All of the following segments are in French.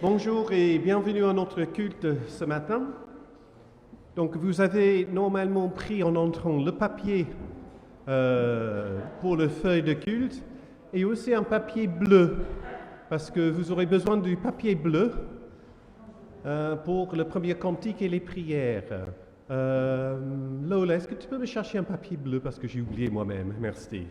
Bonjour et bienvenue à notre culte ce matin. Donc vous avez normalement pris en entrant le papier pour le feuille de culte et aussi un papier bleu parce que vous aurez besoin du papier bleu pour le premier cantique et les prières. Lola, est-ce que tu peux me chercher un papier bleu parce que j'ai oublié moi-même? Merci.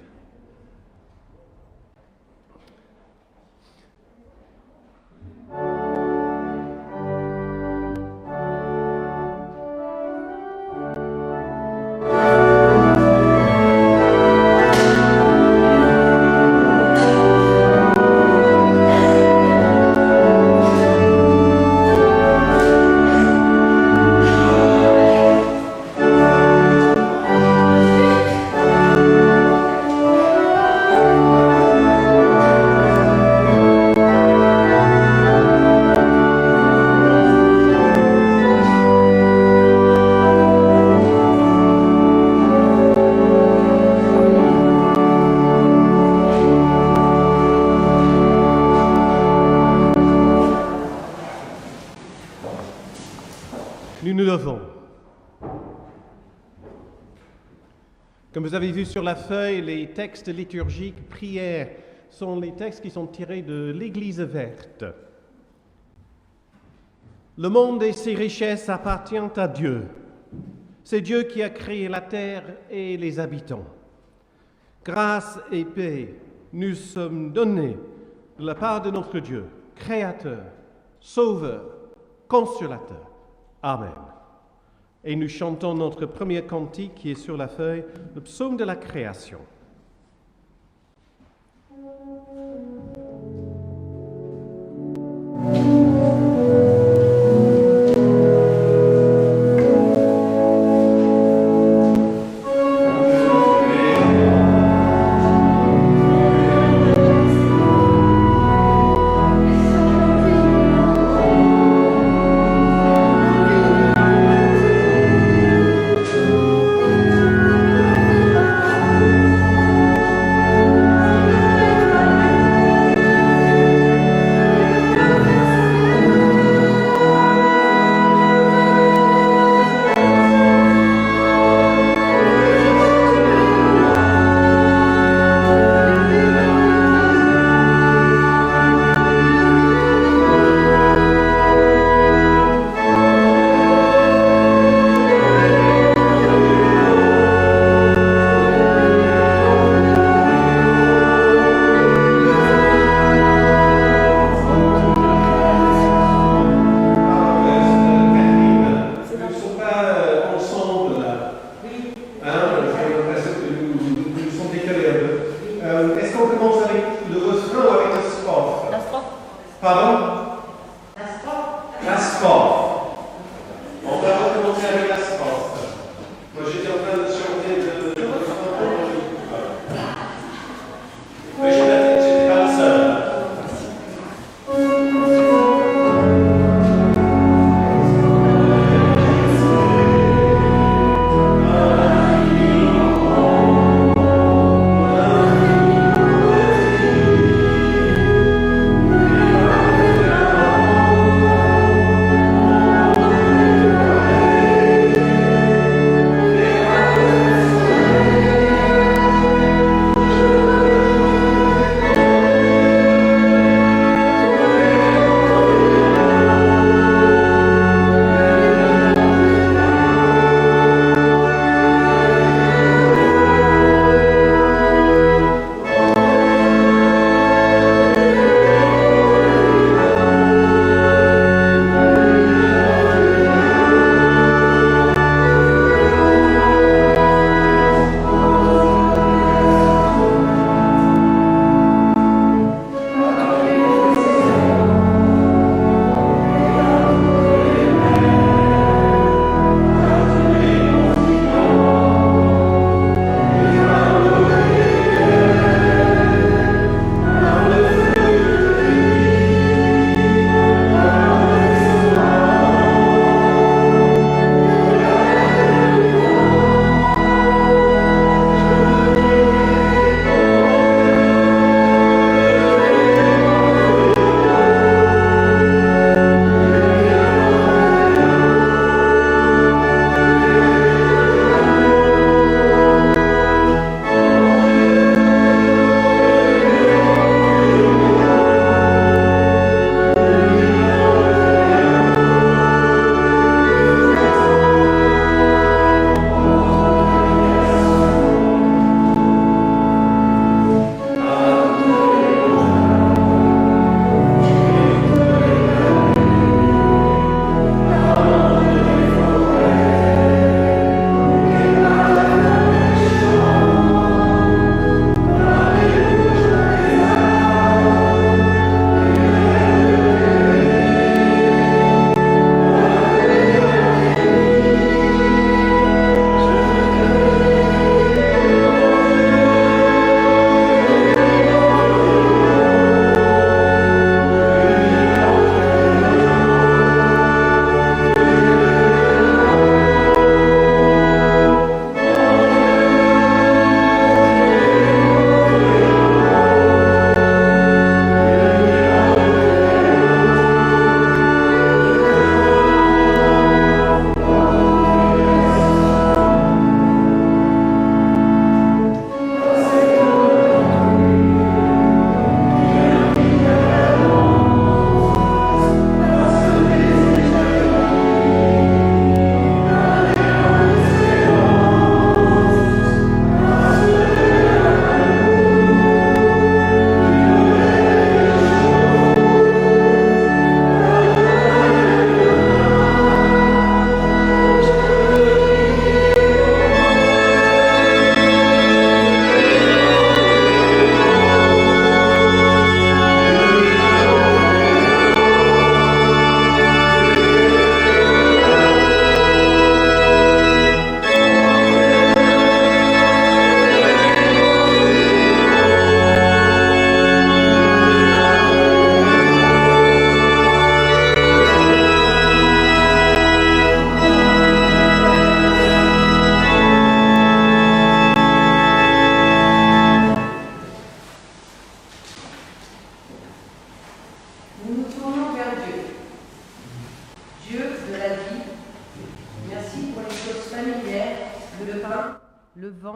Nous levons. Comme vous avez vu sur la feuille, les textes liturgiques, prières, sont les textes qui sont tirés de l'Église verte. Le monde et ses richesses appartiennent à Dieu. C'est Dieu qui a créé la terre et les habitants. Grâce et paix nous sommes donnés de la part de notre Dieu, Créateur, Sauveur, Consolateur. Amen. Et nous chantons notre premier cantique qui est sur la feuille, le psaume de la création.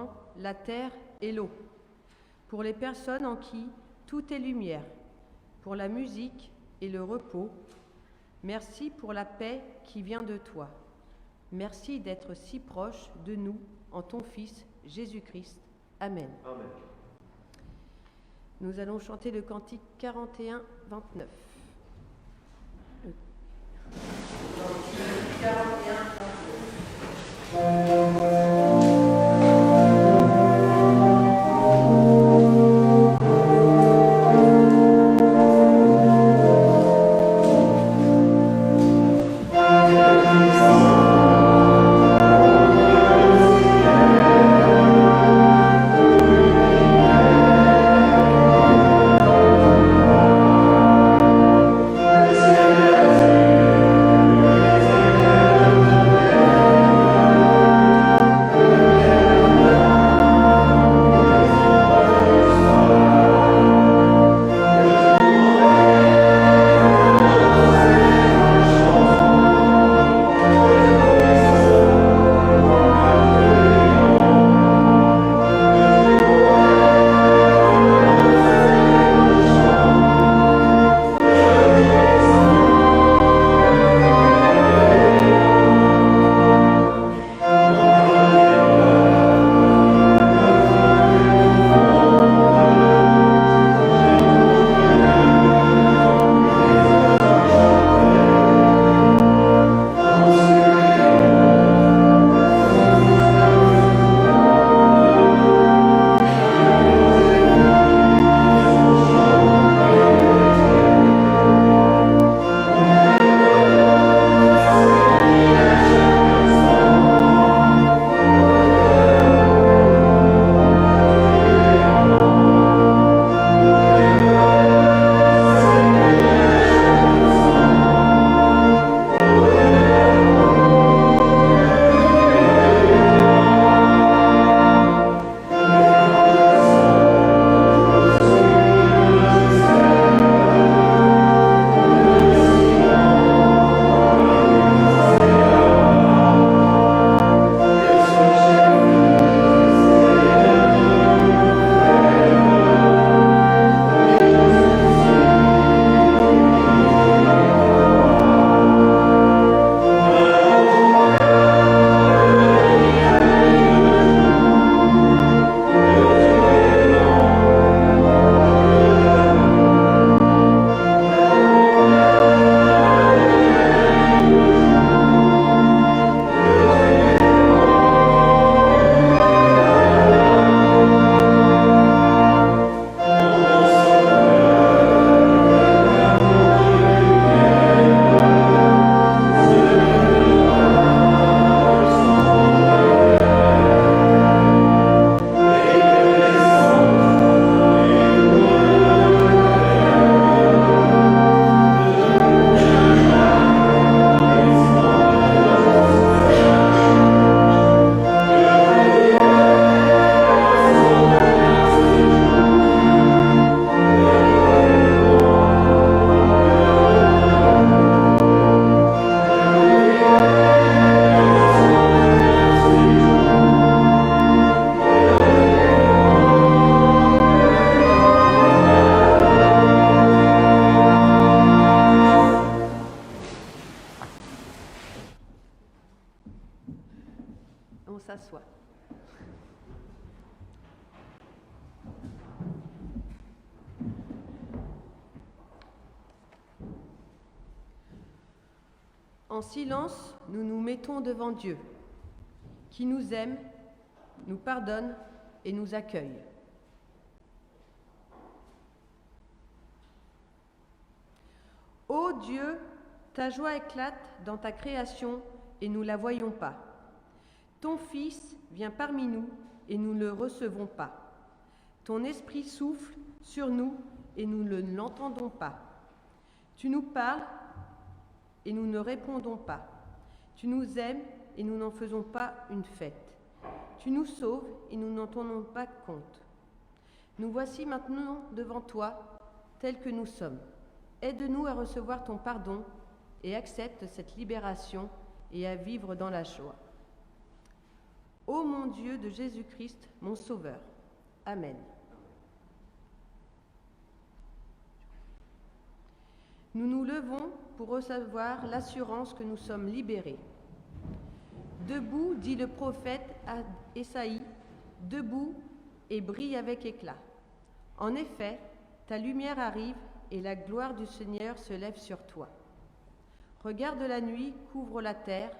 vent, la terre et l'eau, pour les personnes en qui tout est lumière, pour la musique et le repos. Merci pour la paix qui vient de toi. Merci d'être si proche de nous en ton Fils Jésus-Christ. Amen. Amen. Nous allons chanter le cantique 41, 29. Cantique 41, 29. s'assoit. En silence, nous nous mettons devant Dieu, qui nous aime, nous pardonne et nous accueille. Ô Dieu, ta joie éclate dans ta création et nous ne la voyons pas. Ton Fils vient parmi nous et nous ne le recevons pas. Ton esprit souffle sur nous et nous ne l'entendons pas. Tu nous parles et nous ne répondons pas. Tu nous aimes et nous n'en faisons pas une fête. Tu nous sauves et nous n'en tenons pas compte. Nous voici maintenant devant toi, tels que nous sommes. Aide-nous à recevoir ton pardon et accepte cette libération et à vivre dans la joie. Ô mon Dieu de Jésus-Christ, mon Sauveur. Amen. Nous nous levons pour recevoir l'assurance que nous sommes libérés. Debout, dit le prophète à Ésaïe, debout et brille avec éclat. En effet, ta lumière arrive et la gloire du Seigneur se lève sur toi. Regarde, la nuit couvre la terre,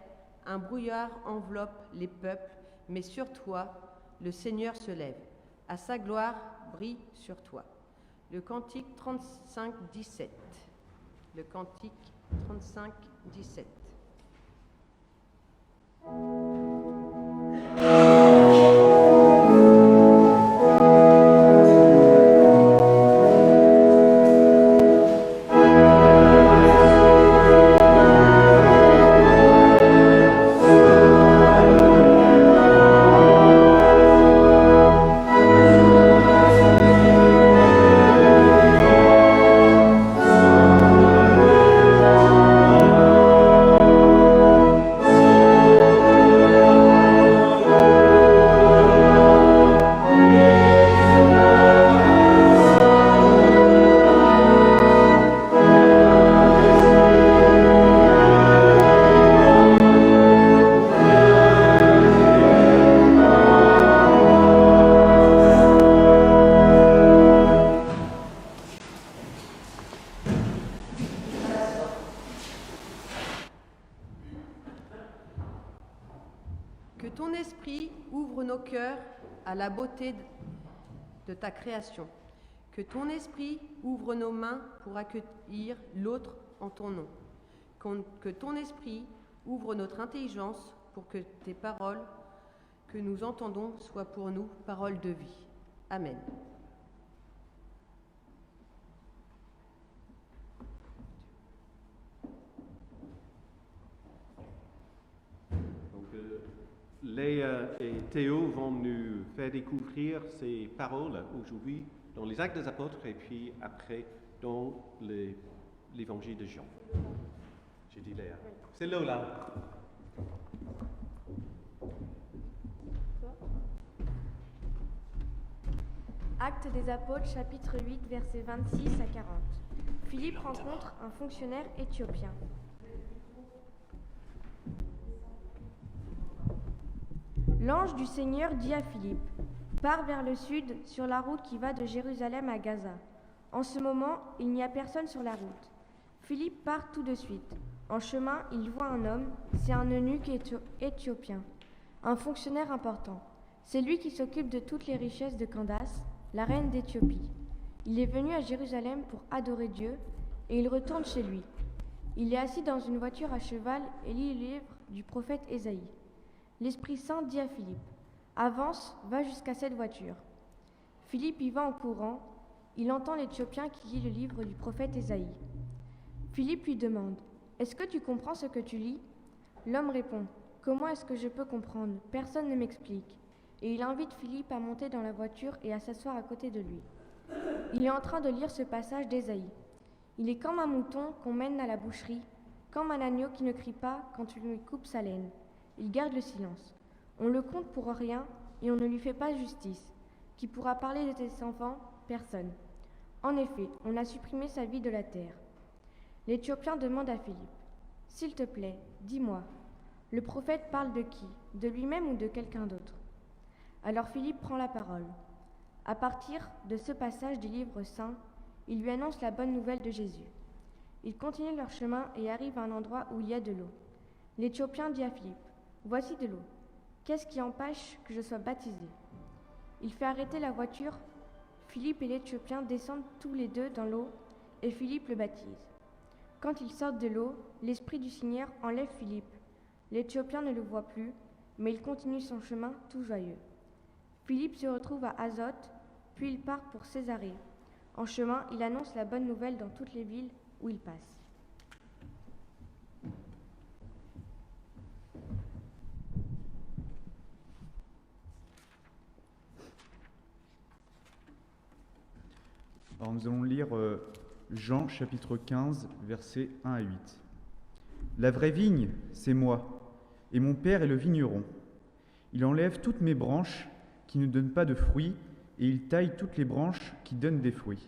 un brouillard enveloppe les peuples, mais sur toi, le Seigneur se lève. À sa gloire brille sur toi. Le cantique 35, 17. Le cantique 35, 17. Que ton esprit ouvre nos cœurs à la beauté de ta création. Que ton esprit ouvre nos mains pour accueillir l'autre en ton nom. Que ton esprit ouvre notre intelligence pour que tes paroles que nous entendons soient pour nous paroles de vie. Amen. Léa et Théo vont nous faire découvrir ces paroles aujourd'hui dans les Actes des Apôtres et puis après dans l'Évangile de Jean. J'ai dit Léa. C'est Lola. Actes des Apôtres, chapitre 8, versets 26 à 40. Philippe rencontre un fonctionnaire éthiopien. L'ange du Seigneur dit à Philippe, « Pars vers le sud sur la route qui va de Jérusalem à Gaza. » En ce moment, il n'y a personne sur la route. Philippe part tout de suite. En chemin, il voit un homme, c'est un eunuque éthiopien, un fonctionnaire important. C'est lui qui s'occupe de toutes les richesses de Candace, la reine d'Éthiopie. Il est venu à Jérusalem pour adorer Dieu et il retourne chez lui. Il est assis dans une voiture à cheval et lit le livre du prophète Ésaïe. L'Esprit Saint dit à Philippe, « Avance, va jusqu'à cette voiture. » Philippe y va en courant. Il entend l'Éthiopien qui lit le livre du prophète Ésaïe. Philippe lui demande, « Est-ce que tu comprends ce que tu lis ?» L'homme répond, « Comment est-ce que je peux comprendre ? Personne ne m'explique. » Et il invite Philippe à monter dans la voiture et à s'asseoir à côté de lui. Il est en train de lire ce passage d'Ésaïe. Il est comme un mouton qu'on mène à la boucherie, comme un agneau qui ne crie pas quand on lui coupe sa laine. Il garde le silence. On le compte pour rien et on ne lui fait pas justice. Qui pourra parler de tes enfants ? Personne. En effet, on a supprimé sa vie de la terre. L'Éthiopien demande à Philippe, « S'il te plaît, dis-moi, le prophète parle de qui ? De lui-même ou de quelqu'un d'autre ?» Alors Philippe prend la parole. À partir de ce passage du livre saint, il lui annonce la bonne nouvelle de Jésus. Ils continuent leur chemin et arrivent à un endroit où il y a de l'eau. L'Éthiopien dit à Philippe, « Voici de l'eau. Qu'est-ce qui empêche que je sois baptisé ?» Il fait arrêter la voiture. Philippe et l'Éthiopien descendent tous les deux dans l'eau et Philippe le baptise. Quand ils sortent de l'eau, l'Esprit du Seigneur enlève Philippe. L'Éthiopien ne le voit plus, mais il continue son chemin tout joyeux. Philippe se retrouve à Azote, puis il part pour Césarée. En chemin, il annonce la bonne nouvelle dans toutes les villes où il passe. Alors nous allons lire Jean chapitre 15, versets 1 à 8. « La vraie vigne, c'est moi, et mon Père est le vigneron. Il enlève toutes mes branches qui ne donnent pas de fruits, et il taille toutes les branches qui donnent des fruits.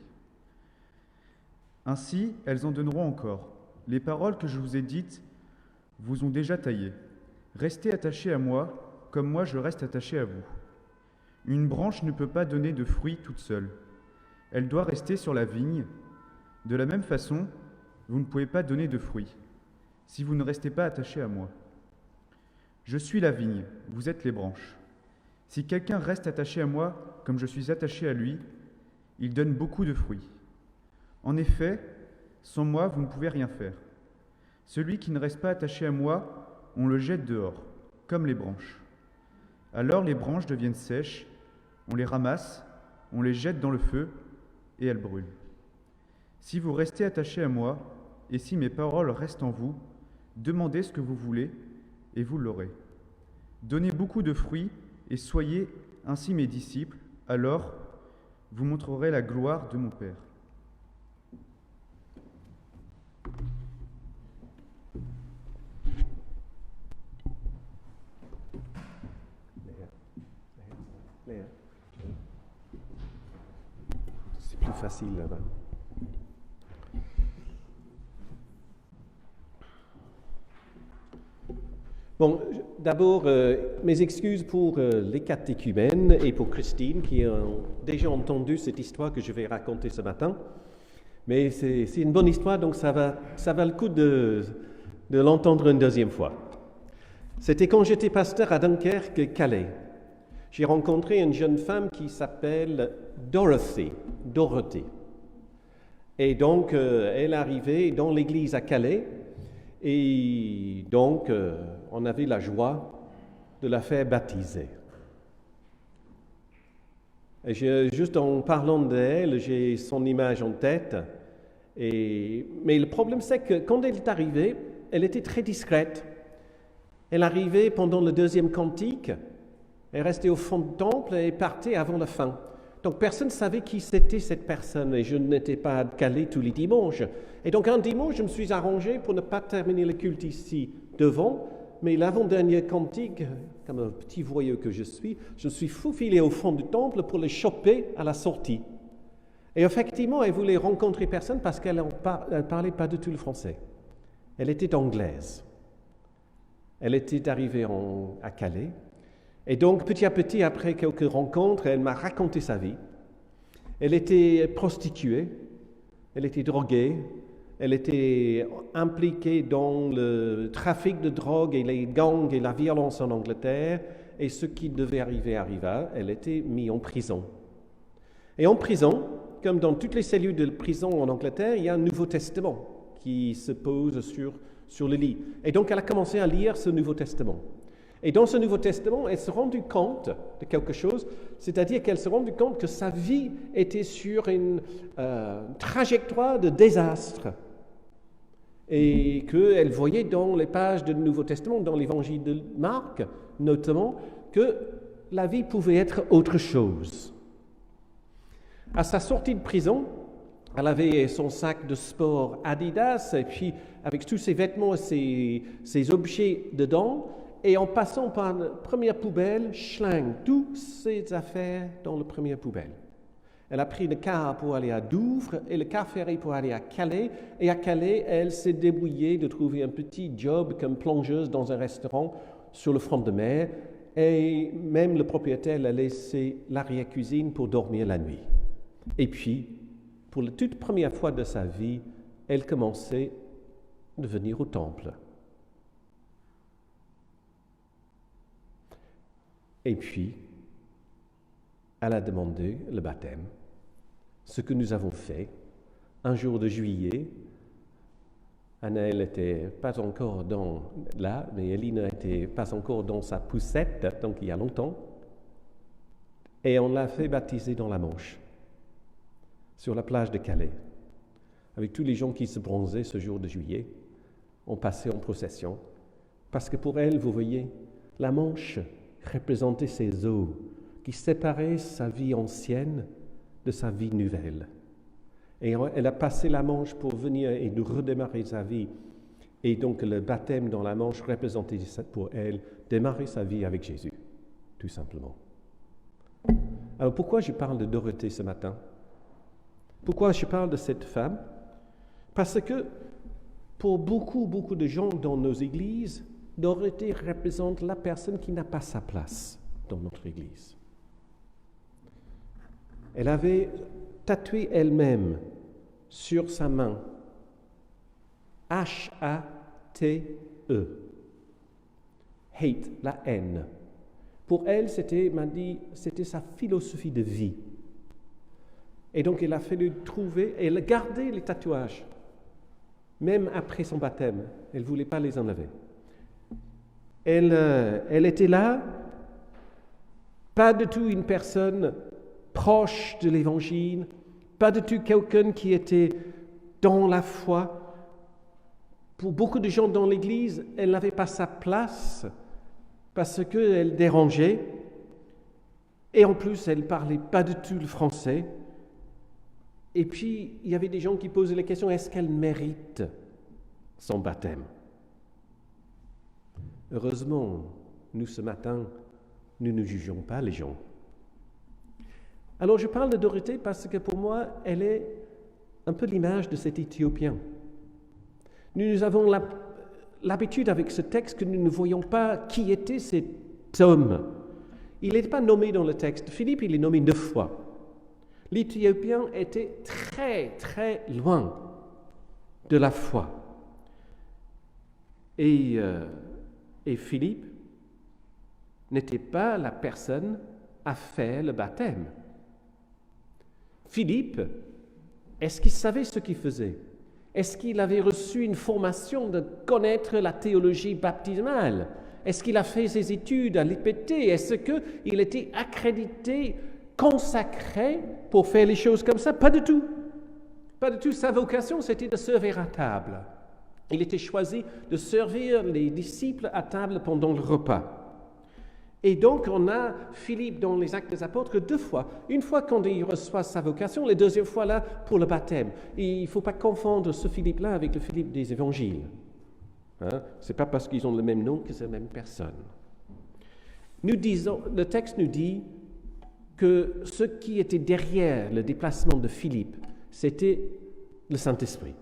Ainsi, elles en donneront encore. Les paroles que je vous ai dites vous ont déjà taillé. Restez attachés à moi, comme moi je reste attaché à vous. Une branche ne peut pas donner de fruits toute seule. Elle doit rester sur la vigne. De la même façon, vous ne pouvez pas donner de fruits si vous ne restez pas attachés à moi. Je suis la vigne, vous êtes les branches. Si quelqu'un reste attaché à moi, comme je suis attaché à lui, il donne beaucoup de fruits. En effet, sans moi, vous ne pouvez rien faire. Celui qui ne reste pas attaché à moi, on le jette dehors, comme les branches. Alors les branches deviennent sèches, on les ramasse, on les jette dans le feu, et elles brûlent. Si vous restez attaché à moi, et si mes paroles restent en vous, demandez ce que vous voulez, et vous l'aurez. Donnez beaucoup de fruits, et soyez ainsi mes disciples, alors vous montrerez la gloire de mon Père. C'est plus facile là-bas. Bon, d'abord, mes excuses pour les catéchumènes et pour Christine qui ont déjà entendu cette histoire que je vais raconter ce matin. Mais c'est une bonne histoire, donc ça va le coup de l'entendre une deuxième fois. C'était quand j'étais pasteur à Dunkerque, Calais. J'ai rencontré une jeune femme qui s'appelle Dorothée. Et donc, elle arrivait dans l'église à Calais. Et donc, on avait la joie de la faire baptiser. Et juste en parlant d'elle, j'ai son image en tête. Mais le problème, c'est que quand elle est arrivée, elle était très discrète. Elle arrivait pendant le deuxième cantique, elle restait au fond du temple et partait avant la fin. Donc personne ne savait qui c'était cette personne et je n'étais pas à Calais tous les dimanches. Et donc un dimanche, je me suis arrangé pour ne pas terminer le culte ici devant, mais l'avant-dernier cantique, comme un petit voyeux que je suis faufilé au fond du temple pour les choper à la sortie. Et effectivement, elle voulait rencontrer personne parce qu'elle ne parlait pas du tout le français. Elle était anglaise. Elle était arrivée à Calais. Et donc, petit à petit, après quelques rencontres, elle m'a raconté sa vie. Elle était prostituée, elle était droguée, elle était impliquée dans le trafic de drogue et les gangs et la violence en Angleterre. Et ce qui devait arriver arriva, elle était mise en prison. Et en prison, comme dans toutes les cellules de prison en Angleterre, il y a un Nouveau Testament qui se pose sur le lit. Et donc, elle a commencé à lire ce Nouveau Testament. Et dans ce Nouveau Testament, elle s'est rendue compte de quelque chose, c'est-à-dire qu'elle s'est rendue compte que sa vie était sur une trajectoire de désastre. Et qu'elle voyait dans les pages du Nouveau Testament, dans l'Évangile de Marc notamment, que la vie pouvait être autre chose. À sa sortie de prison, elle avait son sac de sport Adidas, et puis avec tous ses vêtements et ses objets dedans, et en passant par la première poubelle, schling, toutes ses affaires dans la première poubelle. Elle a pris le car pour aller à Douvres et le car ferré pour aller à Calais. Et à Calais, elle s'est débrouillée de trouver un petit job comme plongeuse dans un restaurant sur le front de mer. Et même le propriétaire l'a laissé l'arrière-cuisine pour dormir la nuit. Et puis, pour la toute première fois de sa vie, elle commençait à venir au temple. Et puis, elle a demandé le baptême, ce que nous avons fait un jour de juillet. Anna, n'était pas encore là, mais Elina n'était pas encore dans sa poussette, donc il y a longtemps. Et on l'a fait baptiser dans la Manche, sur la plage de Calais, avec tous les gens qui se bronzaient ce jour de juillet. On passait en procession, parce que pour elle, vous voyez, la Manche représentait ces eaux qui séparaient sa vie ancienne de sa vie nouvelle. Et elle a passé la Manche pour venir et nous redémarrer sa vie. Et donc le baptême dans la Manche représentait pour elle démarrer sa vie avec Jésus. tout simplement. Alors pourquoi je parle de Dorothée ce matin? Pourquoi je parle de cette femme? Parce que pour beaucoup de gens dans nos églises, Dorothée représente la personne qui n'a pas sa place dans notre église. Elle avait tatoué elle-même sur sa main H-A-T-E. Hate, la haine. Pour elle, c'était sa philosophie de vie. Et donc, il a fallu trouver, et elle a gardé les tatouages, même après son baptême. Elle ne voulait pas les enlever. Elle était là, pas du tout une personne proche de l'Évangile, pas du tout quelqu'un qui était dans la foi. Pour beaucoup de gens dans l'Église, elle n'avait pas sa place parce qu'elle dérangeait. Et en plus, elle ne parlait pas du tout le français. Et puis, il y avait des gens qui posaient la question, est-ce qu'elle mérite son baptême? Heureusement, nous, ce matin, nous ne jugeons pas les gens. Alors, je parle de Dorothée parce que pour moi, elle est un peu l'image de cet Éthiopien. Nous avons l'habitude avec ce texte que nous ne voyons pas qui était cet homme. Il n'était pas nommé dans le texte. Philippe, il est nommé 2 fois. L'Éthiopien était très loin de la foi. Et Philippe n'était pas la personne à faire le baptême. Philippe, est-ce qu'il savait ce qu'il faisait? Est-ce qu'il avait reçu une formation de connaître la théologie baptismale? Est-ce qu'il a fait ses études à l'IPT? Est-ce qu'il était accrédité, consacré pour faire les choses comme ça? Pas du tout. Pas du tout. Sa vocation, c'était de servir à table. Il était choisi de servir les disciples à table pendant le repas. Et donc, on a Philippe dans les Actes des Apôtres 2 fois. Une fois quand il reçoit sa vocation, la deuxième fois là pour le baptême. Et il ne faut pas confondre ce Philippe-là avec le Philippe des Évangiles. Ce n'est pas parce qu'ils ont le même nom que c'est la même personne. Le texte nous dit que ce qui était derrière le déplacement de Philippe, c'était le Saint-Esprit.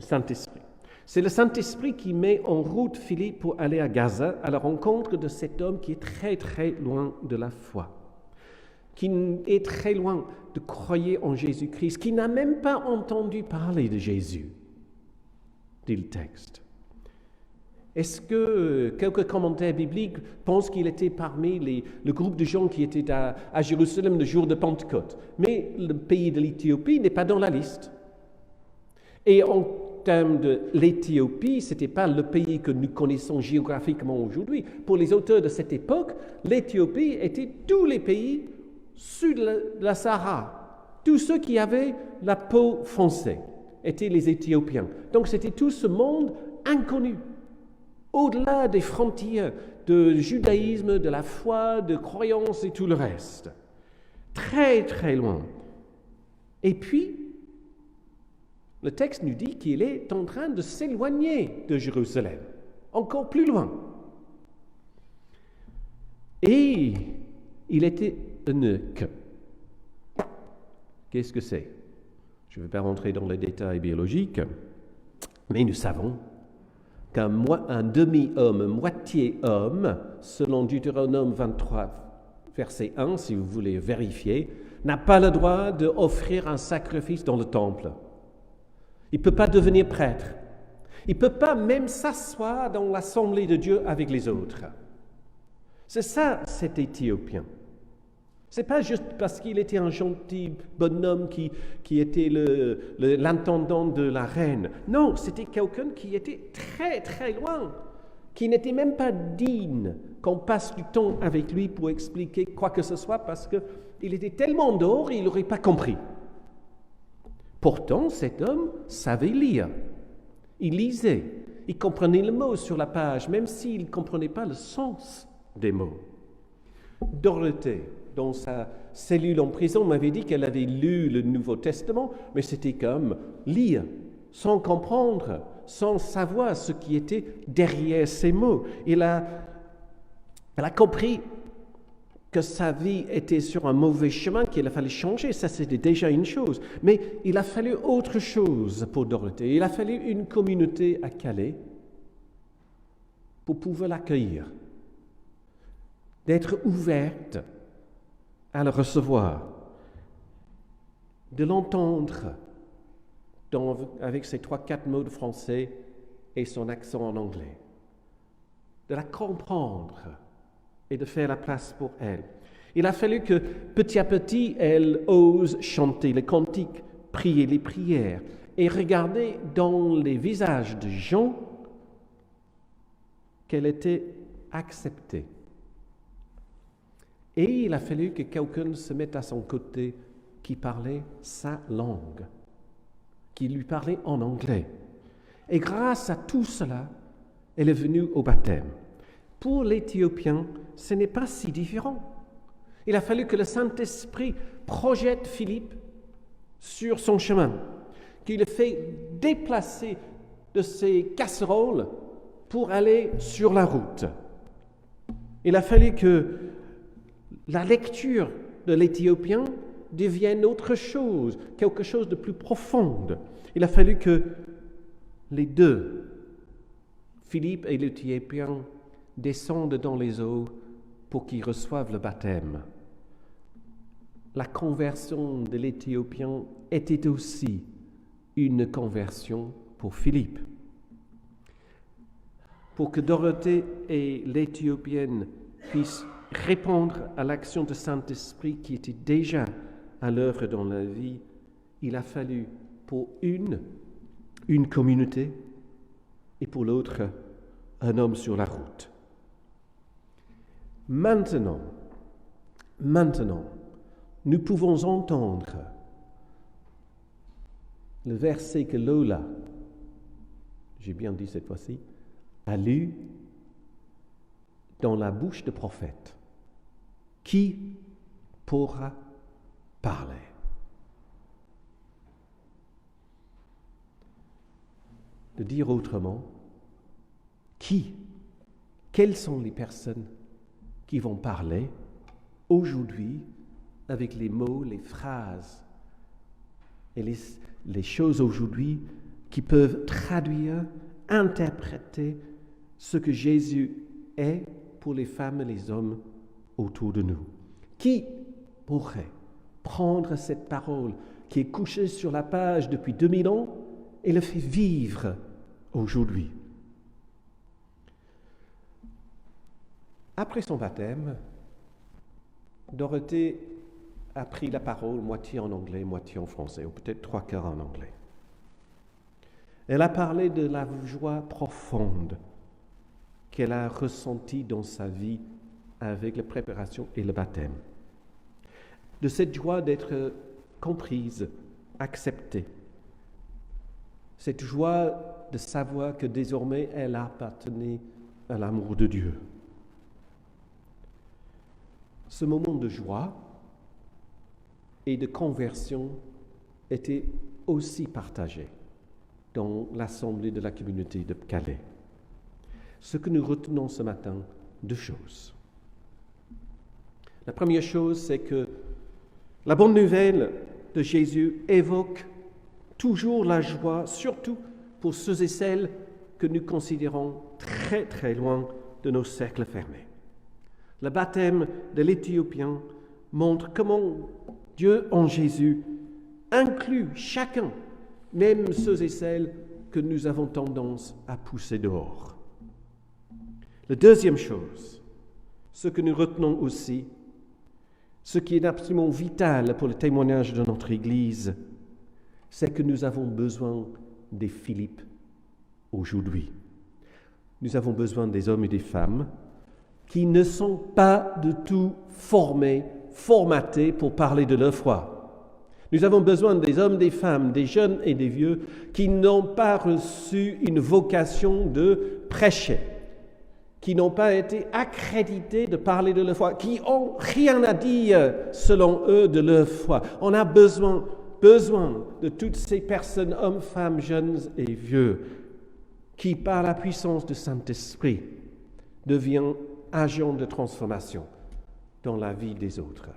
Le Saint-Esprit. C'est le Saint-Esprit qui met en route Philippe pour aller à Gaza, à la rencontre de cet homme qui est très loin de la foi, qui est très loin de croire en Jésus-Christ, qui n'a même pas entendu parler de Jésus, dit le texte. Est-ce que quelques commentaires bibliques pensent qu'il était parmi le groupe de gens qui étaient à Jérusalem le jour de Pentecôte? Mais le pays de l'Éthiopie n'est pas dans la liste. Et en termes de l'Éthiopie, ce n'était pas le pays que nous connaissons géographiquement aujourd'hui. Pour les auteurs de cette époque, l'Éthiopie était tous les pays sud de la Sahara. Tous ceux qui avaient la peau foncée étaient les Éthiopiens. Donc c'était tout ce monde inconnu, au-delà des frontières du judaïsme, de la foi, de croyance et tout le reste. Très loin. Et puis, le texte nous dit qu'il est en train de s'éloigner de Jérusalem, encore plus loin. Et il était eunuque. Qu'est-ce que c'est? Je ne vais pas rentrer dans les détails biologiques, mais nous savons qu'un demi-homme, moitié homme, selon Deutéronome 23, verset 1, si vous voulez vérifier, n'a pas le droit d'offrir un sacrifice dans le temple. Il ne peut pas devenir prêtre. Il ne peut pas même s'asseoir dans l'assemblée de Dieu avec les autres. C'est ça, cet Éthiopien. Ce n'est pas juste parce qu'il était un gentil bonhomme qui était l'intendant de la reine. Non, c'était quelqu'un qui était très loin, qui n'était même pas digne qu'on passe du temps avec lui pour expliquer quoi que ce soit parce qu'il était tellement dehors, il n'aurait pas compris. Pourtant, cet homme savait lire. Il lisait. Il comprenait le mot sur la page, même s'il ne comprenait pas le sens des mots. Dorothée, dans sa cellule en prison, m'avait dit qu'elle avait lu le Nouveau Testament, mais c'était comme lire, sans comprendre, sans savoir ce qui était derrière ces mots. Elle a Elle a compris que sa vie était sur un mauvais chemin, qu'il fallait changer. Ça, c'était déjà une chose. Mais il a fallu autre chose pour Dorothée. Il a fallu une communauté à Calais pour pouvoir l'accueillir, d'être ouverte à le recevoir, de l'entendre avec ses 3-4 mots de français et son accent en anglais, de la comprendre et de faire la place pour elle. Il a fallu que petit à petit, elle ose chanter les cantiques, prier les prières et regarder dans les visages de gens qu'elle était acceptée. Et il a fallu que quelqu'un se mette à son côté qui parlait sa langue, qui lui parlait en anglais. Et grâce à tout cela, elle est venue au baptême. Pour l'Éthiopien, ce n'est pas si différent. Il a fallu que le Saint-Esprit projette Philippe sur son chemin, qu'il le fait déplacer de ses casseroles pour aller sur la route. Il a fallu que la lecture de l'Éthiopien devienne autre chose, quelque chose de plus profond. Il a fallu que les deux, Philippe et l'Éthiopien, descendent dans les eaux pour qu'ils reçoivent le baptême. La conversion de l'Éthiopien était aussi une conversion pour Philippe. Pour que Dorothée et l'Éthiopienne puissent répondre à l'action du Saint-Esprit qui était déjà à l'œuvre dans la vie, il a fallu pour une communauté et pour l'autre, un homme sur la route. Maintenant, nous pouvons entendre le verset que Lola, j'ai bien dit cette fois-ci, a lu dans la bouche de prophète. Qui pourra parler? De dire autrement, quelles sont les personnes qui vont parler aujourd'hui avec les mots, les phrases et les choses aujourd'hui qui peuvent traduire, interpréter ce que Jésus est pour les femmes et les hommes autour de nous. Qui pourrait prendre cette parole qui est couchée sur la page depuis 2000 ans et le fait vivre aujourd'hui? Après son baptême, Dorothée a pris la parole moitié en anglais, moitié en français, ou peut-être 3/4 en anglais. Elle a parlé de la joie profonde qu'elle a ressentie dans sa vie avec la préparation et le baptême. De cette joie d'être comprise, acceptée. Cette joie de savoir que désormais elle appartenait à l'amour de Dieu. Ce moment de joie et de conversion était aussi partagé dans l'assemblée de la communauté de Calais. Ce que nous retenons ce matin, 2 choses. La première chose, c'est que la bonne nouvelle de Jésus évoque toujours la joie, surtout pour ceux et celles que nous considérons très très loin de nos cercles fermés. Le baptême de l'Éthiopien montre comment Dieu en Jésus inclut chacun, même ceux et celles que nous avons tendance à pousser dehors. La deuxième chose, ce que nous retenons aussi, ce qui est absolument vital pour le témoignage de notre Église, c'est que nous avons besoin des Philippe aujourd'hui. Nous avons besoin des hommes et des femmes qui ne sont pas du tout formatés pour parler de leur foi. Nous avons besoin des hommes, des femmes, des jeunes et des vieux qui n'ont pas reçu une vocation de prêcher, qui n'ont pas été accrédités de parler de leur foi, qui n'ont rien à dire, selon eux, de leur foi. On a besoin de toutes ces personnes, hommes, femmes, jeunes et vieux, qui, par la puissance du Saint-Esprit, deviennent agent de transformation dans la vie des autres.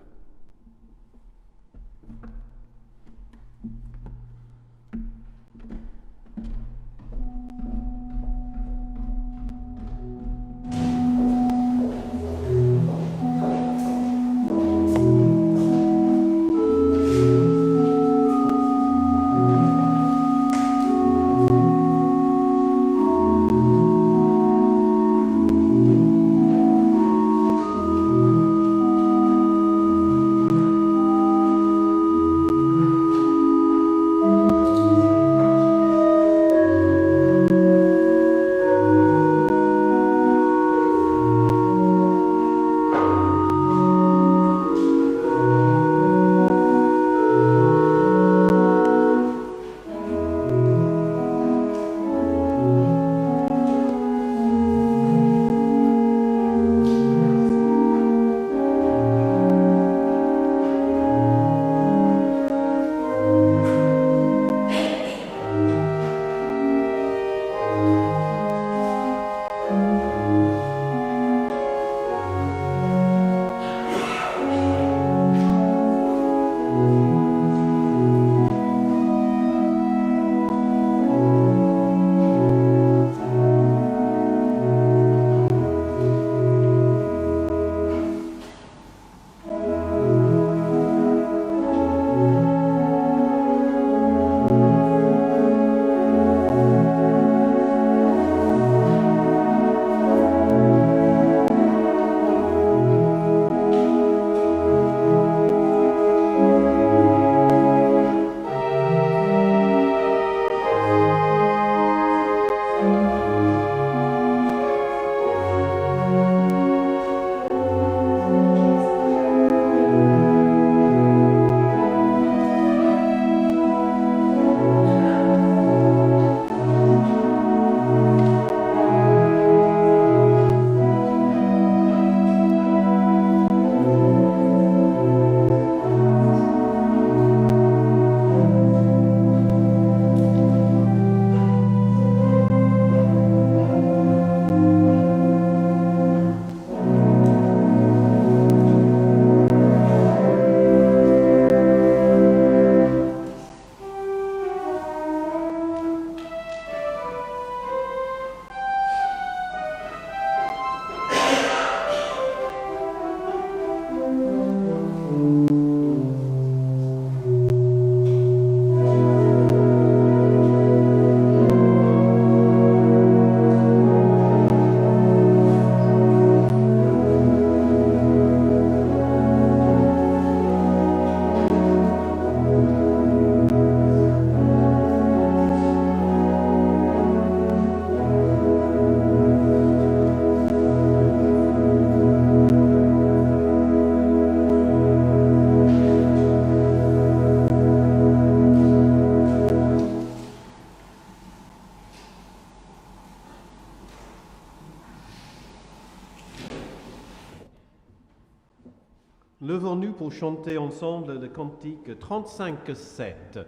Levons-nous pour chanter ensemble le cantique 35-7,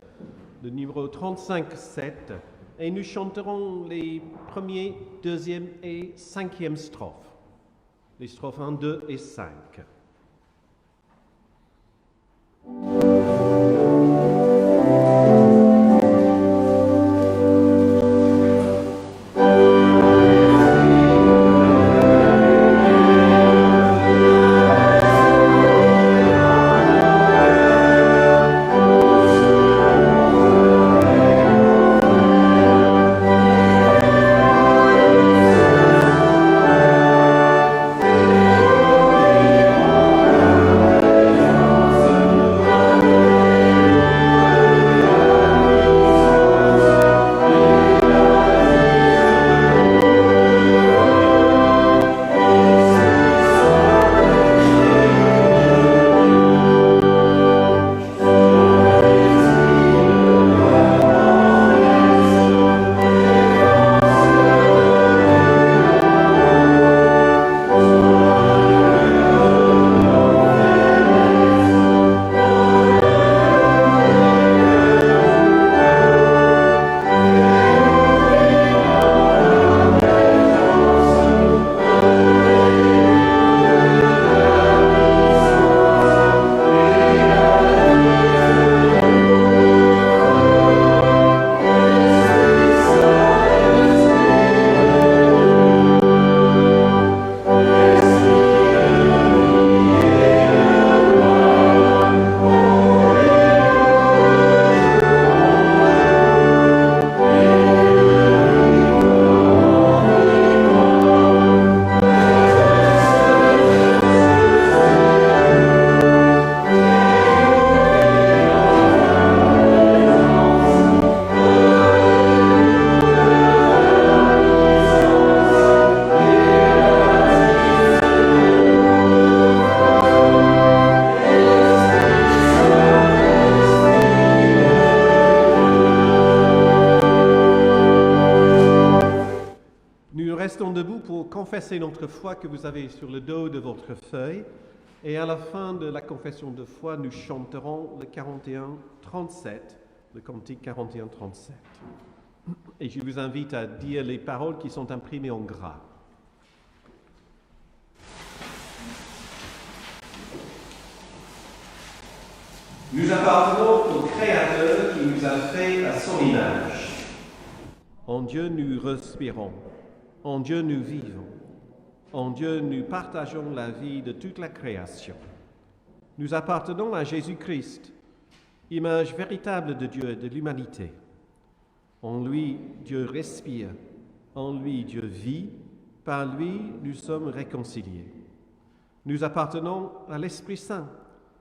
le numéro 35-7, et nous chanterons les premiers, deuxième et cinquième strophes, les strophes 1, 2 et 5. Amen. confesser notre foi que vous avez sur le dos de votre feuille. Et à la fin de la confession de foi, nous chanterons le 41-37, le cantique 41-37. Et je vous invite à dire les paroles qui sont imprimées en gras. Nous appartenons au Créateur qui nous a fait à son image. En Dieu nous respirons, en Dieu nous vivons, en Dieu nous partageons la vie de toute la création. Nous appartenons à Jésus-Christ, image véritable de Dieu et de l'humanité. En lui, Dieu respire, en lui, Dieu vit, par lui, nous sommes réconciliés. Nous appartenons à l'Esprit Saint,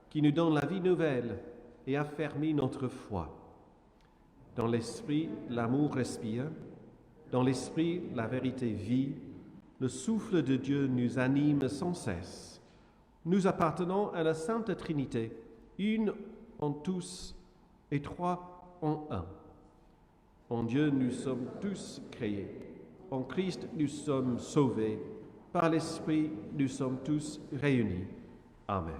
qui nous donne la vie nouvelle et affermit notre foi. Dans l'Esprit, l'amour respire. Dans l'Esprit, la vérité vit. Le souffle de Dieu nous anime sans cesse. Nous appartenons à la Sainte Trinité, une en tous et trois en un. En Dieu, nous sommes tous créés. En Christ, nous sommes sauvés. Par l'Esprit, nous sommes tous réunis. Amen.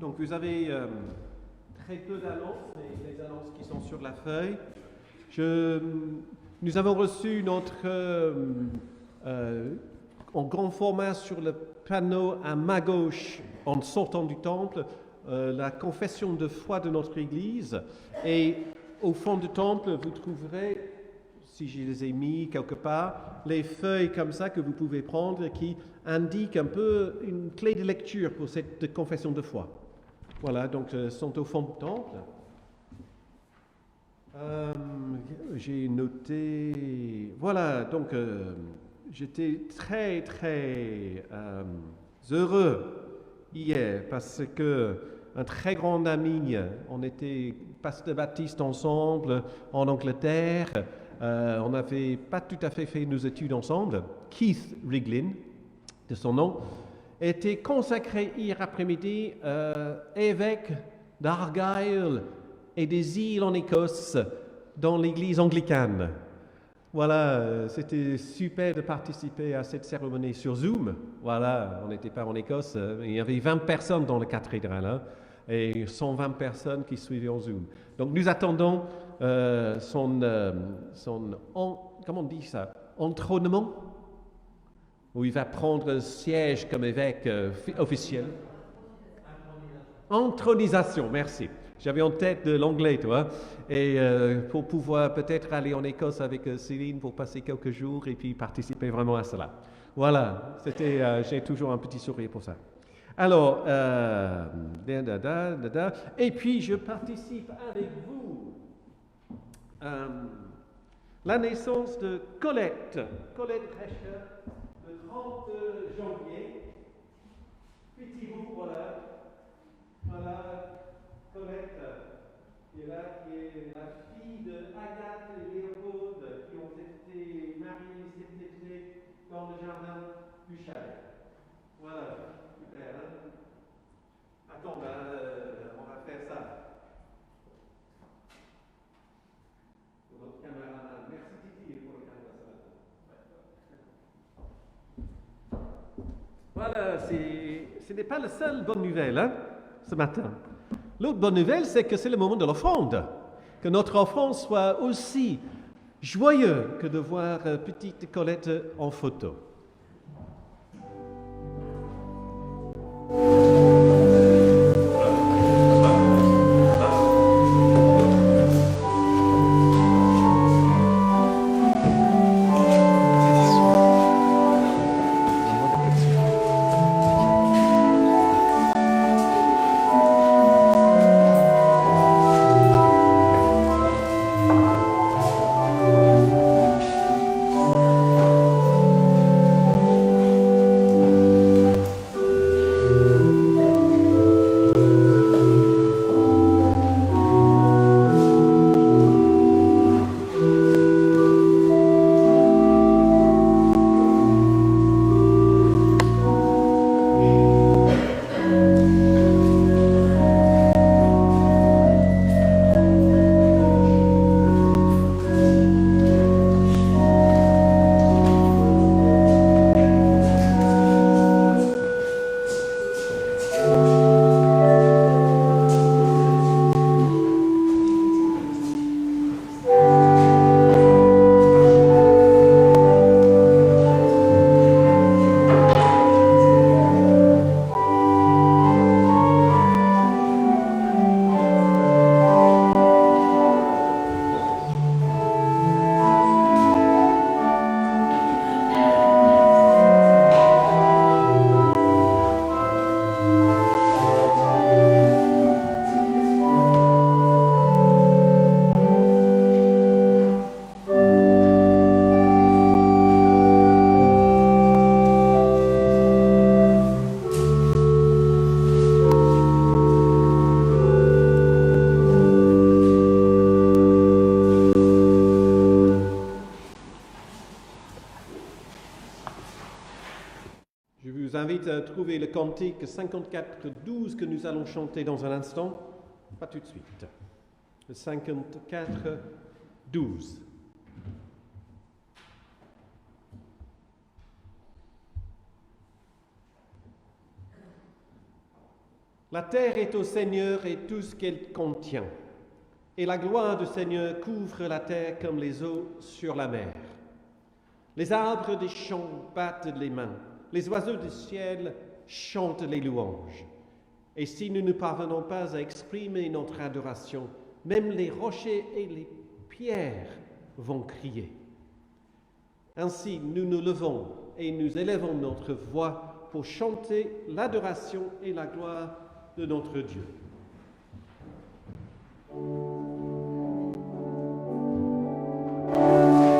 Donc vous avez très peu d'annonces, les annonces qui sont sur la feuille. Nous avons reçu notre, en grand format sur le panneau à ma gauche, en sortant du temple, la confession de foi de notre Église. Et au fond du temple, vous trouverez, si je les ai mis quelque part, les feuilles comme ça que vous pouvez prendre qui indiquent un peu une clé de lecture pour cette confession de foi. Voilà, donc sont au fond du temple. J'ai noté... Voilà, donc j'étais très, très heureux hier parce que un très grand ami, on était pasteur baptiste ensemble en Angleterre, on n'avait pas tout à fait fait nos études ensemble, Keith Riglin, de son nom, était consacré hier après-midi évêque d'Argyle et des îles en Écosse dans l'église anglicane. Voilà, c'était super de participer à cette cérémonie sur Zoom. Voilà, on n'était pas en Écosse, il y avait 20 personnes dans la cathédrale hein, et 120 personnes qui suivaient en Zoom. Donc nous attendons comment on dit ça, entrônement, où il va prendre siège comme évêque officiel. Intronisation, merci. J'avais en tête de l'anglais, toi. Et pour pouvoir peut-être aller en Écosse avec Céline pour passer quelques jours et puis participer vraiment à cela. Voilà, j'ai toujours un petit sourire pour ça. Alors, et puis je participe avec vous la naissance de Colette Recher, le 30 janvier. Petit bout, voilà. Voilà, Colette, qui est là, qui est la fille de Agathe et Léopold, qui ont été mariés cet été dans le jardin du chalet. Voilà, super, hein? Attends, on va faire ça. Pour notre caméraman. Merci Titi pour le caméra. Voilà, ce n'est pas la seule bonne nouvelle, hein, ce matin. L'autre bonne nouvelle, c'est que c'est le moment de l'offrande. Que notre offrande soit aussi joyeux que de voir petite Colette en photo. Je vous invite à trouver le cantique 54-12 que nous allons chanter dans un instant, pas tout de suite. Le 54-12. La terre est au Seigneur et tout ce qu'elle contient, et la gloire du Seigneur couvre la terre comme les eaux sur la mer. Les arbres des champs battent les mains, les oiseaux du ciel chantent les louanges. Et si nous ne parvenons pas à exprimer notre adoration, même les rochers et les pierres vont crier. Ainsi, nous nous levons et nous élevons notre voix pour chanter l'adoration et la gloire de notre Dieu. Amen.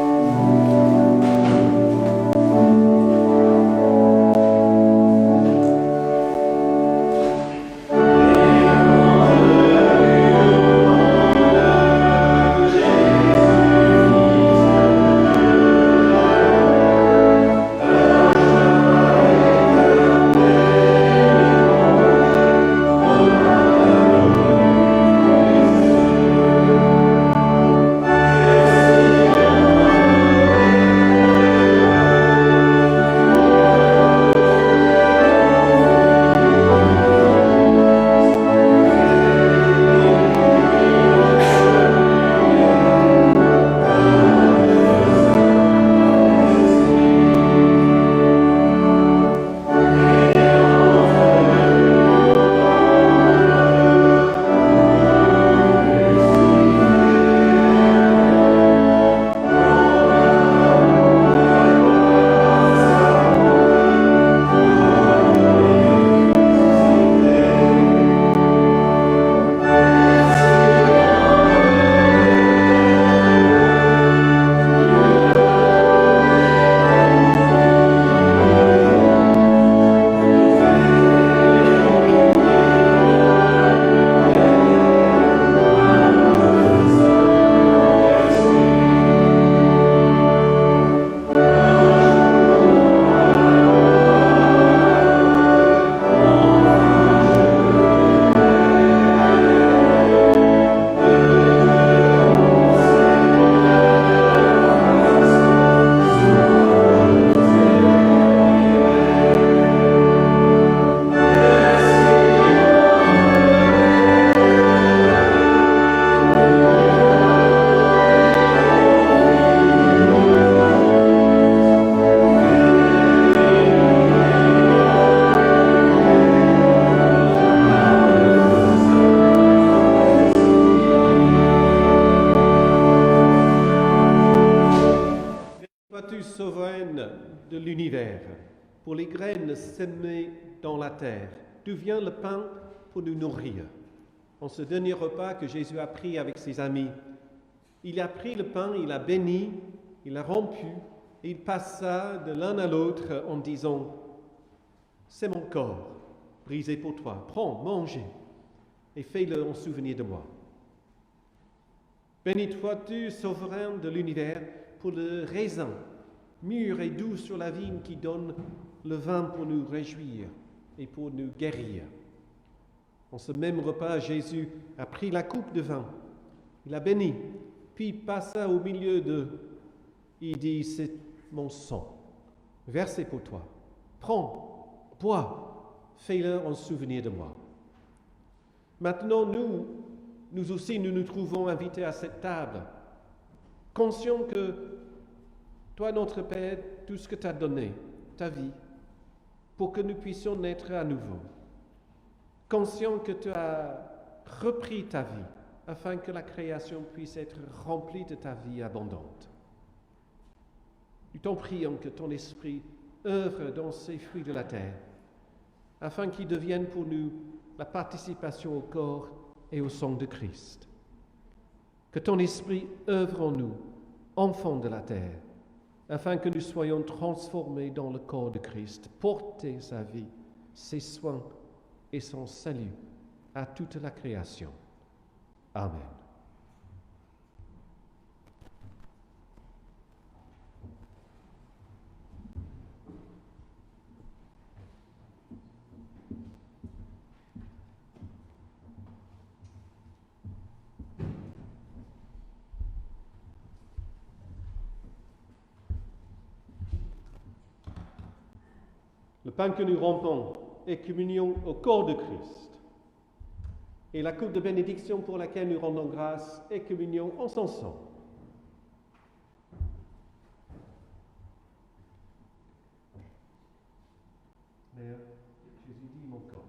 s'aimer dans la terre, d'où vient le pain pour nous nourrir. En ce dernier repas que Jésus a pris avec ses amis, il a pris le pain, il a béni, il l'a rompu, et il passa de l'un à l'autre en disant, « C'est mon corps, brisé pour toi. Prends, mangez, et fais-le en souvenir de moi. » Béni sois-tu, souverain de l'univers, pour le raisin, mûr et doux sur la vigne qui donne le vin pour nous réjouir et pour nous guérir. En ce même repas, Jésus a pris la coupe de vin, il a béni, puis passa au milieu d'eux. Il dit, « C'est mon sang, versé pour toi. Prends, bois, fais-le en souvenir de moi. » Maintenant, nous aussi, nous nous trouvons invités à cette table, conscients que toi, notre Père, tout ce que tu as donné, ta vie, pour que nous puissions naître à nouveau. Conscients que tu as repris ta vie, afin que la création puisse être remplie de ta vie abondante. Nous t'en prions que ton esprit œuvre dans ces fruits de la terre, afin qu'ils deviennent pour nous la participation au corps et au sang de Christ. Que ton esprit œuvre en nous, enfants de la terre, afin que nous soyons transformés dans le corps de Christ, porter sa vie, ses soins et son salut à toute la création. Amen. Le pain que nous rompons est communion au corps de Christ. Et la coupe de bénédiction pour laquelle nous rendons grâce est communion en son sang. Mère, Jésus dit mon corps.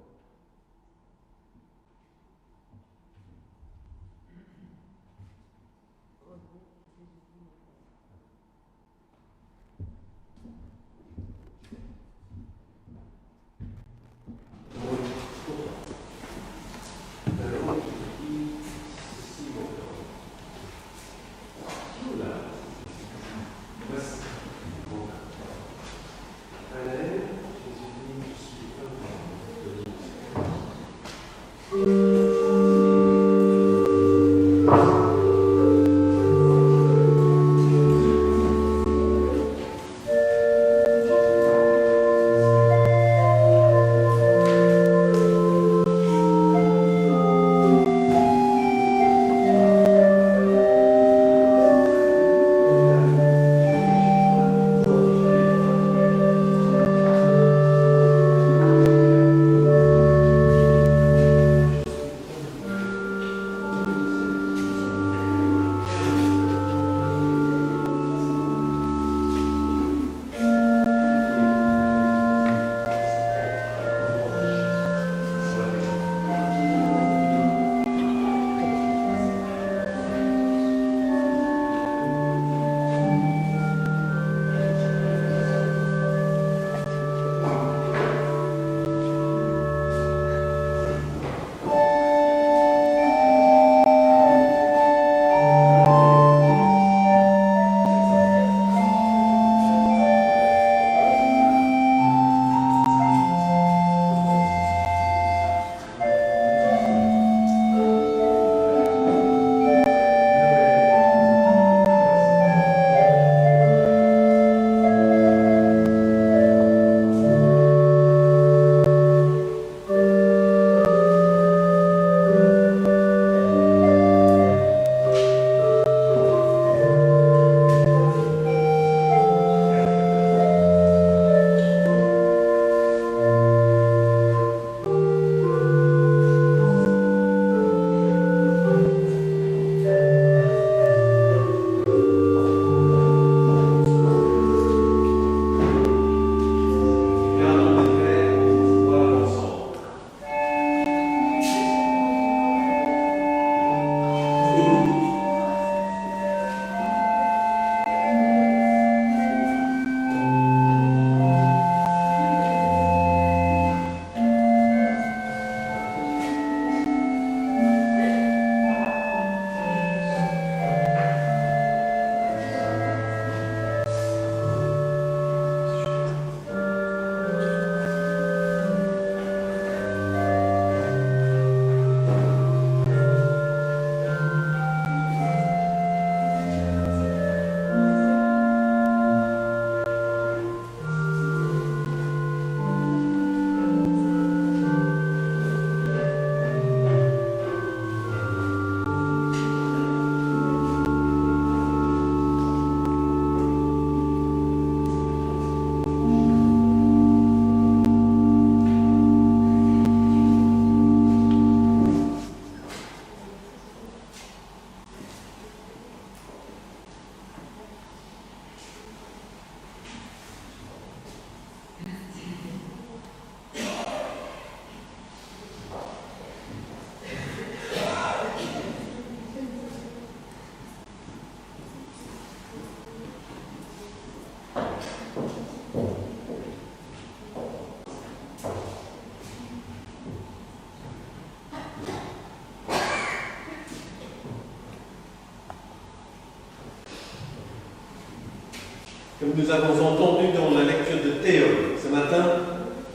Comme nous avons entendu dans la lecture de Théo ce matin,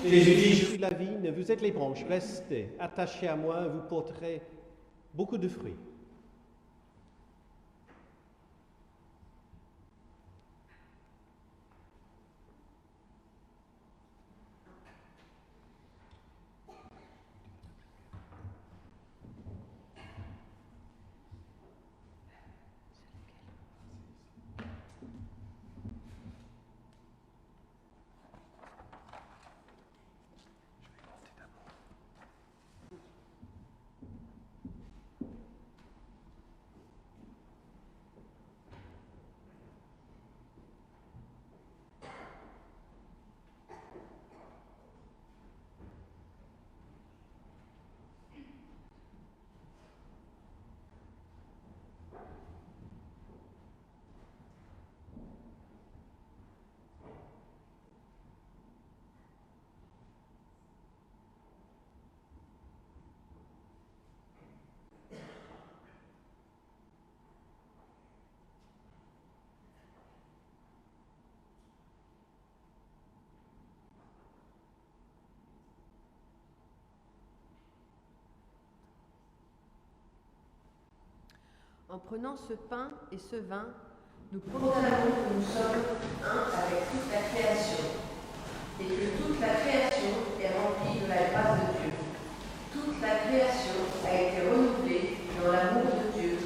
Jésus dit, je suis la vigne, vous êtes les branches, restez attachés à moi, vous porterez beaucoup de fruits. En prenant ce pain et ce vin, nous proclamons que nous sommes un avec toute la création, et que toute la création est remplie de la grâce de Dieu. Toute la création a été renouvelée dans l'amour de Dieu.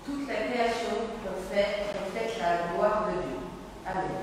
Toute la création reflète la gloire de Dieu. Amen.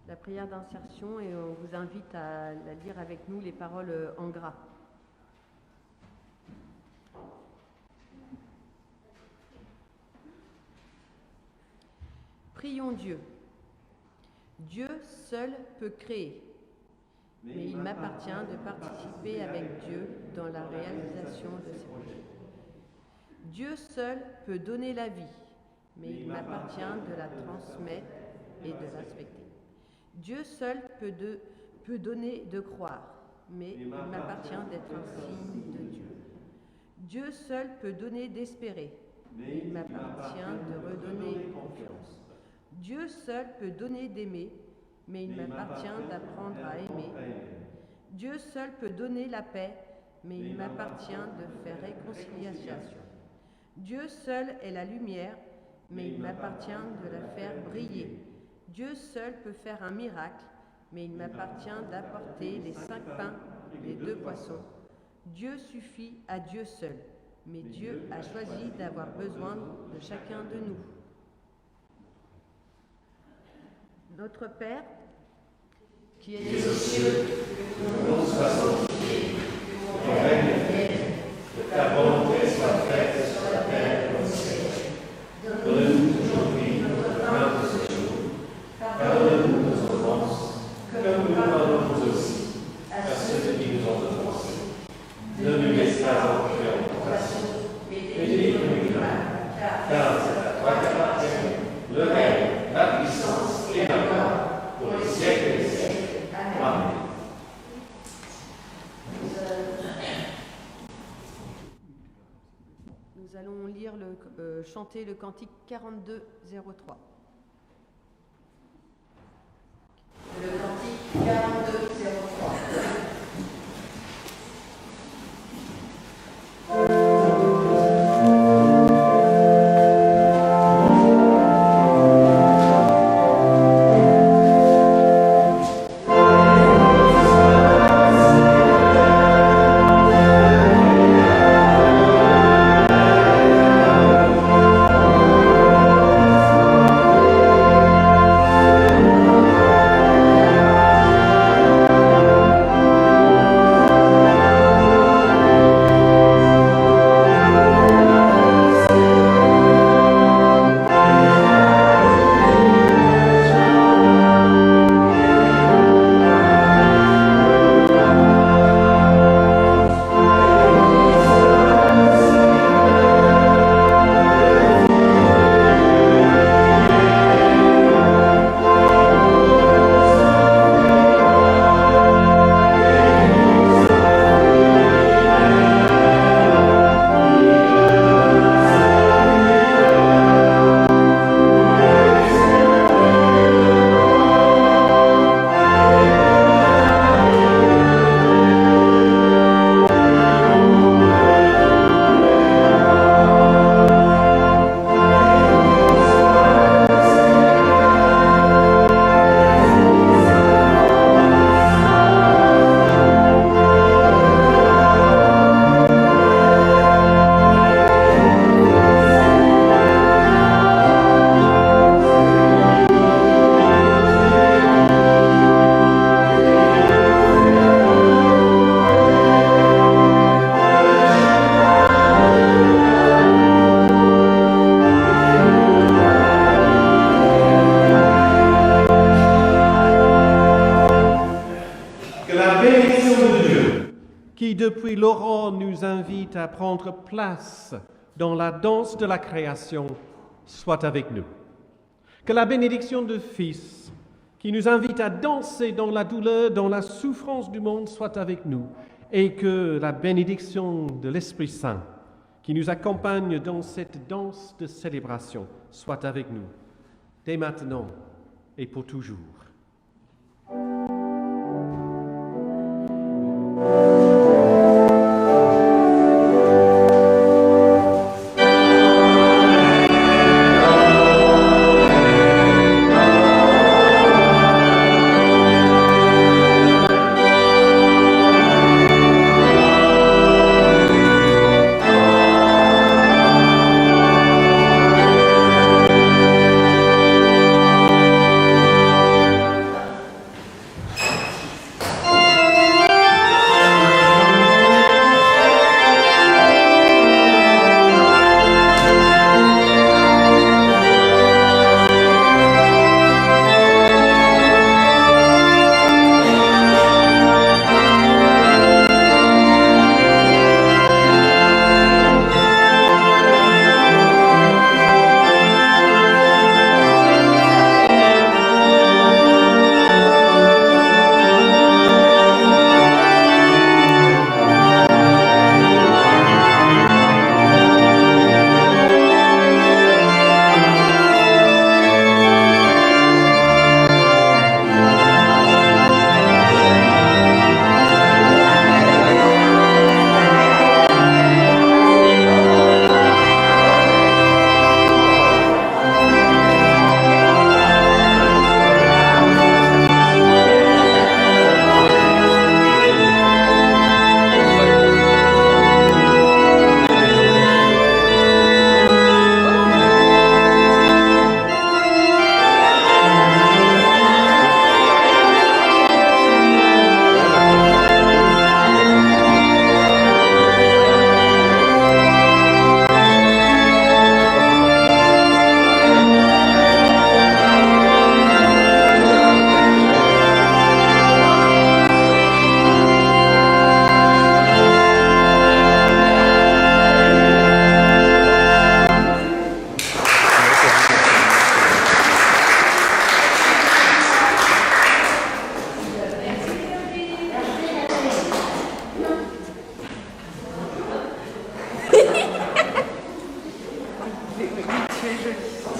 La prière d'insertion, et on vous invite à la lire avec nous, les paroles en gras. Prions Dieu. Dieu seul peut créer, mais il m'appartient de participer avec Dieu dans la réalisation de ses projets. Dieu seul peut donner la vie, mais il m'appartient de la transmettre et de la respecter. Dieu seul peut donner de croire, mais il m'appartient d'être un signe de Dieu. Dieu seul peut donner d'espérer, mais il m'appartient de redonner confiance. Dieu seul peut donner d'aimer, mais il m'appartient d'apprendre à aimer. Dieu seul peut donner la paix, mais il m'appartient de faire réconciliation. Dieu seul est la lumière, mais il m'appartient de la faire briller. Dieu seul peut faire un miracle, mais il m'appartient d'apporter les 5 pains et les 2 poissons. Dieu suffit à Dieu seul, mais Dieu a choisi d'avoir besoin de chacun de nous. Notre Père, qui est aux cieux, que ton nom soit sanctifié, que ton règne vienne, que ta volonté soit faite sur la terre comme au ciel. Donne-nous aujourd'hui notre pain de ce jour. Pardonne-nous nos offenses, comme nous pardonnons aussi à ceux qui nous ont offensés. Ne nous laisse pas entrer en tentation, mais délivre-nous du mal, car c'est à toi qu'appartient le règne, la puissance et la gloire pour les siècles des siècles. Amen. Nous allons lire chanter le cantique 42-03. Le cantique 42-03. Depuis Laurent nous invite à prendre place dans la danse de la création, soit avec nous. Que la bénédiction du Fils, qui nous invite à danser dans la douleur, dans la souffrance du monde, soit avec nous. Et que la bénédiction de l'Esprit Saint, qui nous accompagne dans cette danse de célébration, soit avec nous, dès maintenant et pour toujours.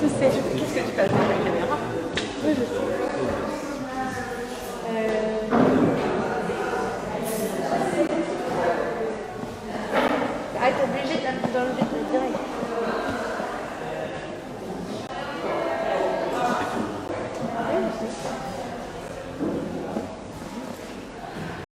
Je sais. Qu'est-ce que tu vas faire?